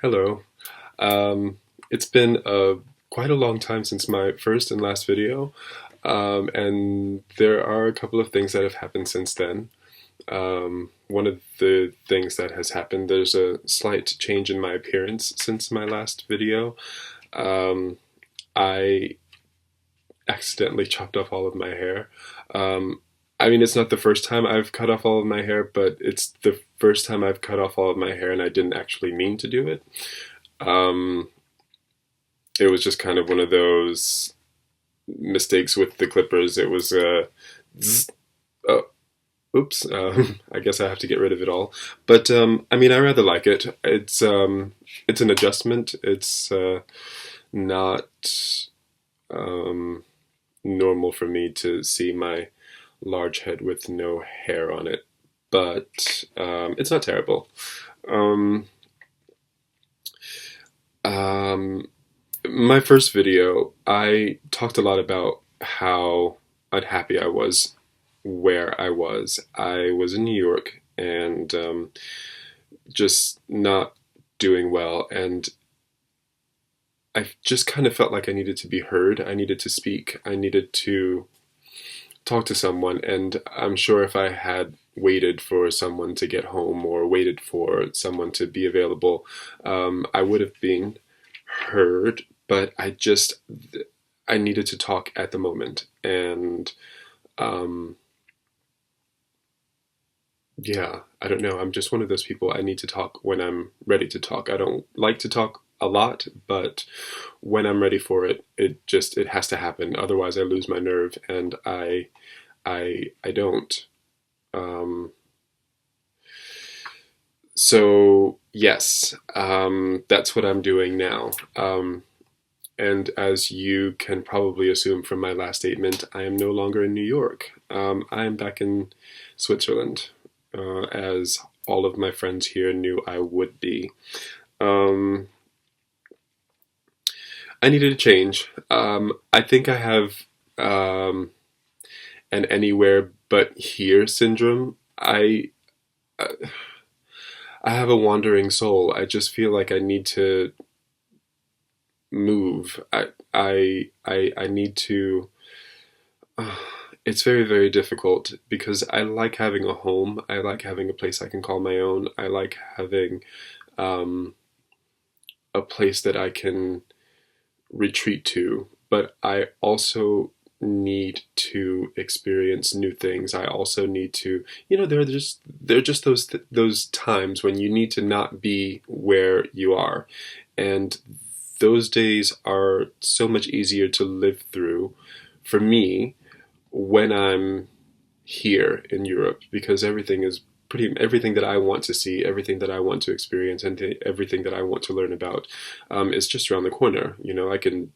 Hello. It's been quite a long time since my first and last video, and there are a couple of things that have happened since then. One of the things that has happened, there's a slight change in my appearance since my last video. Um, I accidentally chopped off all of my hair. Um, I mean, it's not the first time I've cut off all of my hair, but it's the first time I've cut off all of my hair and I didn't actually mean to do it. Um, it was just kind of one of those mistakes with the clippers. It was zzz, oh, oops. I guess I have to get rid of it all. But I mean, I rather like it. It's an adjustment. It's not um, normal for me to see my large head with no hair on it, but it's not terrible. Um, um, my first video, I talked a lot about how unhappy I was where I was. I was in New York and just not doing well, and I just kind of felt like I needed to be heard. I needed to speak. I needed to talk to someone, and I'm sure if I had waited for someone to get home or waited for someone to be available, I would have been heard, but I needed to talk at the moment. And um, yeah, I don't know. I'm just one of those people. I need to talk when I'm ready to talk. I don't like to talk a lot, but when I'm ready for it, it has to happen. Otherwise, I lose my nerve, and I don't. Um, so yes, that's what I'm doing now. And as you can probably assume from my last statement, I am no longer in New York. I am back in Switzerland, as all of my friends here knew I would be. Um, I needed a change. I think I have an anywhere but here syndrome. I have a wandering soul. I just feel like I need to move. I need to. Uh, it's very, very difficult because I like having a home. I like having a place I can call my own. I like having um, a place that I can retreat to. But I also need to experience new things. I also need to, there are just those times when you need to not be where you are, and those days are so much easier to live through for me when I'm here in Europe, because everything that I want to see, everything that I want to experience, and everything that I want to learn about is just around the corner. I can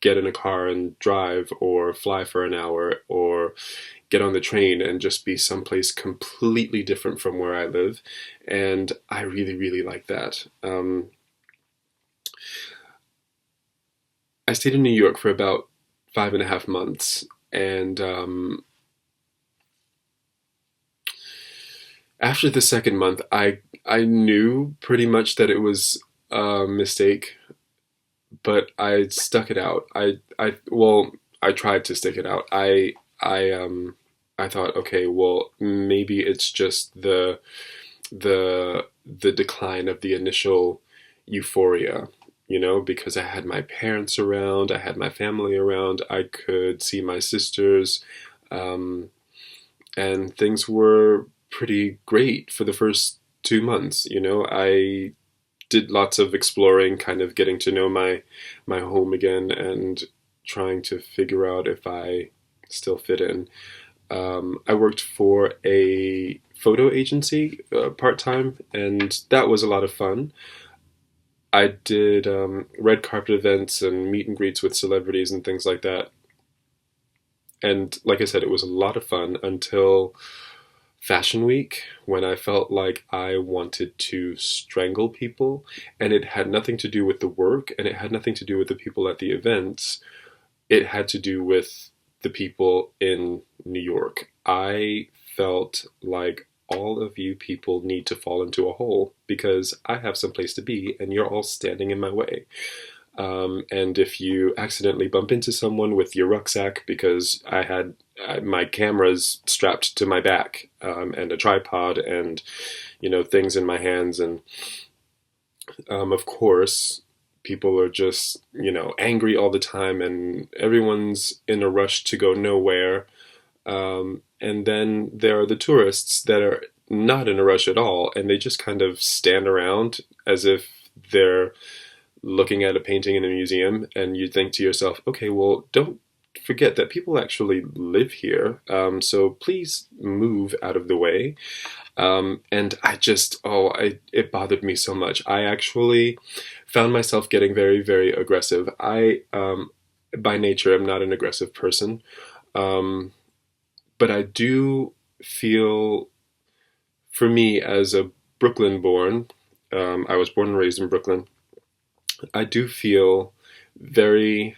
get in a car and drive, or fly for an hour, or get on the train and just be someplace completely different from where I live. And I really, really like that. I stayed in New York for about 5.5 months, and after the second month, I knew pretty much that it was a mistake, but I stuck it out. I tried to stick it out. I thought, okay, well, maybe it's just the decline of the initial euphoria, because I had my parents around, I had my family around, I could see my sisters, um, and things were pretty great for the first 2 months. I did lots of exploring, kind of getting to know my home again, and trying to figure out if I still fit in. I worked for a photo agency part time, and that was a lot of fun. I did red carpet events and meet and greets with celebrities and things like that. And like I said, it was a lot of fun until Fashion Week, when I felt like I wanted to strangle people. And it had nothing to do with the work, and it had nothing to do with the people at the events. It had to do with the people in New York. I felt like all of you people need to fall into a hole because I have some place to be and you're all standing in my way. And if you accidentally bump into someone with your rucksack, because I had my cameras strapped to my back, and a tripod and, things in my hands. And of course, people are just, angry all the time and everyone's in a rush to go nowhere. And then there are the tourists that are not in a rush at all, and they just kind of stand around as if they're looking at a painting in a museum, and you think to yourself, okay, well, don't forget that people actually live here, so please move out of the way. And it bothered me so much. I actually found myself getting very, very aggressive. I, by nature, am not an aggressive person. But I do feel, for me, as a Brooklyn born, I was born and raised in Brooklyn, I do feel very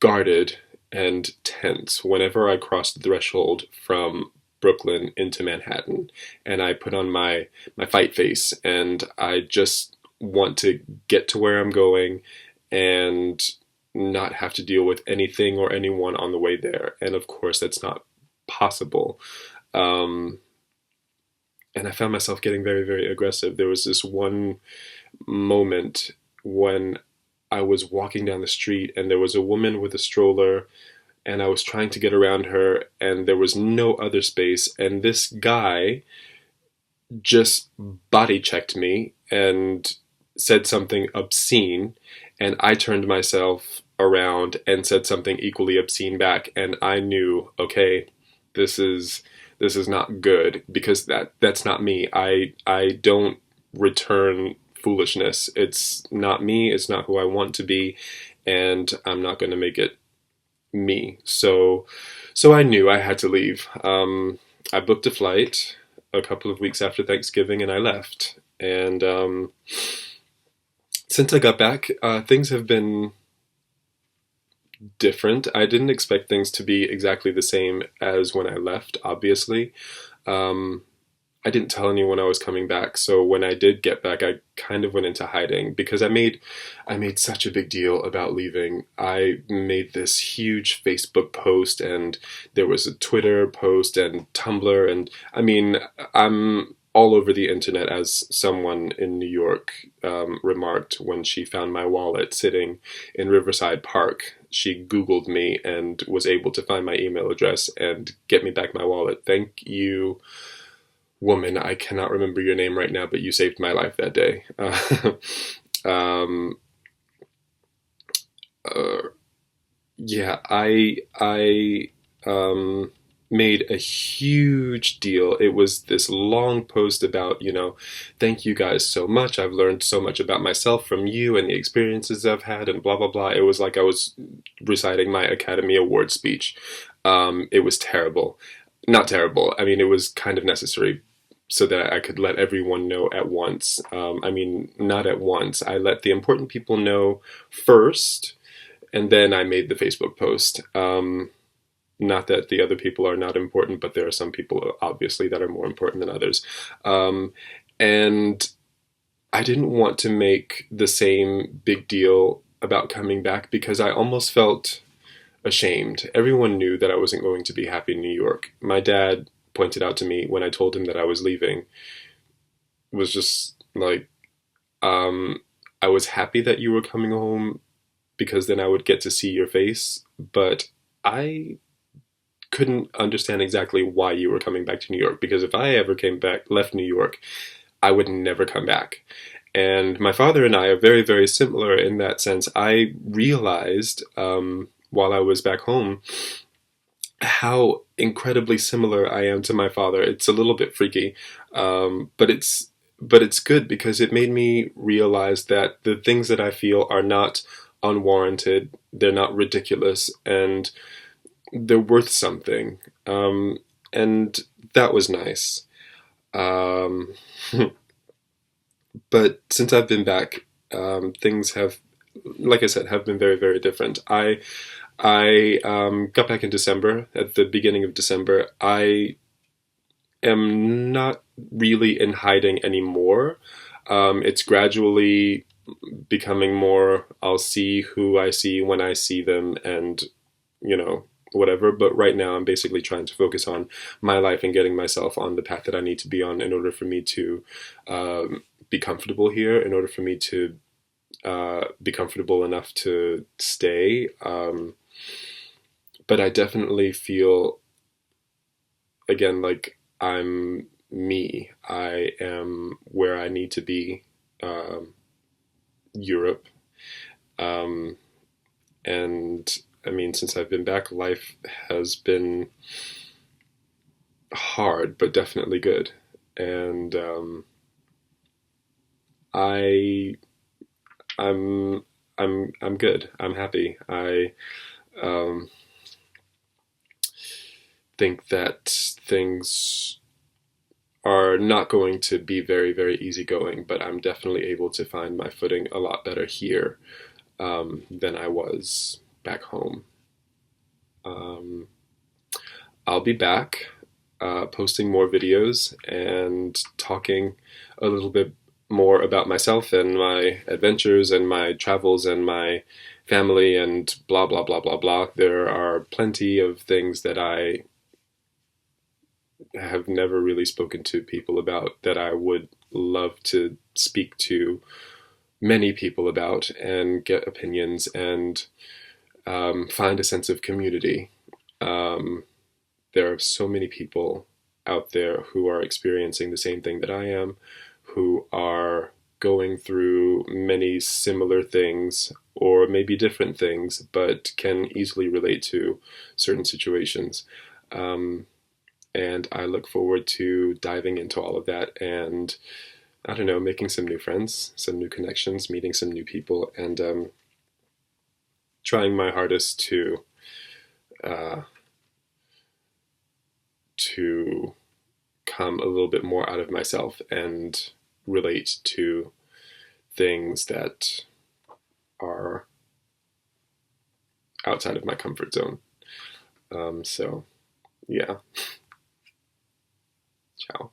guarded and tense whenever I cross the threshold from Brooklyn into Manhattan, and I put on my fight face, and I just want to get to where I'm going and not have to deal with anything or anyone on the way there. And of course, that's not possible. And I found myself getting very, very aggressive. There was this one moment when I was walking down the street and there was a woman with a stroller, and I was trying to get around her and there was no other space. And this guy just body checked me and said something obscene, and I turned myself around and said something equally obscene back, and I knew, okay, this is not good, because that's not me. I don't return foolishness. It's not me, it's not who I want to be, and I'm not going to make it me. So I knew I had to leave. I booked a flight a couple of weeks after Thanksgiving and I left. And since I got back, things have been different. I didn't expect things to be exactly the same as when I left, obviously. I didn't tell anyone I was coming back, so when I did get back, I kind of went into hiding because I made such a big deal about leaving. I made this huge Facebook post, and there was a Twitter post and Tumblr, and I mean, I'm all over the internet, as someone in New York remarked when she found my wallet sitting in Riverside Park. She Googled me and was able to find my email address and get me back my wallet. Thank you, woman. I cannot remember your name right now, but you saved my life that day. Yeah, I made a huge deal. It was this long post about, thank you guys so much. I've learned so much about myself from you and the experiences I've had and blah, blah, blah. It was like I was reciting my Academy Award speech. It was terrible. Not terrible. I mean, it was kind of necessary so that I could let everyone know at once. I mean, not at once. I let the important people know first, and then I made the Facebook post. Not that the other people are not important, but there are some people, obviously, that are more important than others. And I didn't want to make the same big deal about coming back because I almost felt ashamed. Everyone knew that I wasn't going to be happy in New York. My dad pointed out to me when I told him that I was leaving, was just like, I was happy that you were coming home because then I would get to see your face, but I couldn't understand exactly why you were coming back to New York, because if I ever left New York, I would never come back. And my father and I are very, very similar in that sense. I realized while I was back home how incredibly similar I am to my father. It's a little bit freaky, but it's good because it made me realize that the things that I feel are not unwarranted, they're not ridiculous, and they're worth something. And that was nice. But since I've been back, things have, like I said, have been very, very different. I got back in December. At the beginning of December, I am not really in hiding anymore. It's gradually becoming more, I'll see who I see when I see them, and, you know, whatever. But right now, I'm basically trying to focus on my life and getting myself on the path that I need to be on in order for me to be comfortable here, in order for me to be comfortable enough to stay. But I definitely feel, again, like I'm me. I am where I need to be, Europe. Um, and I mean, since I've been back, life has been hard, but definitely good. And I, I'm, I'm good. I'm happy. I um, think that things are not going to be very, very easygoing, but I'm definitely able to find my footing a lot better here than I was back home. Um, I'll be back posting more videos and talking a little bit more about myself and my adventures and my travels and my family and blah, blah, blah, blah, blah. There are plenty of things that I have never really spoken to people about that I would love to speak to many people about and get opinions and find a sense of community. Um, there are so many people out there who are experiencing the same thing that I am, who are going through many similar things or maybe different things, but can easily relate to certain situations. Um, and I look forward to diving into all of that and, I don't know, making some new friends, some new connections, meeting some new people, and trying my hardest uh, to come a little bit more out of myself and relate to things that are outside of my comfort zone. So, yeah, ciao.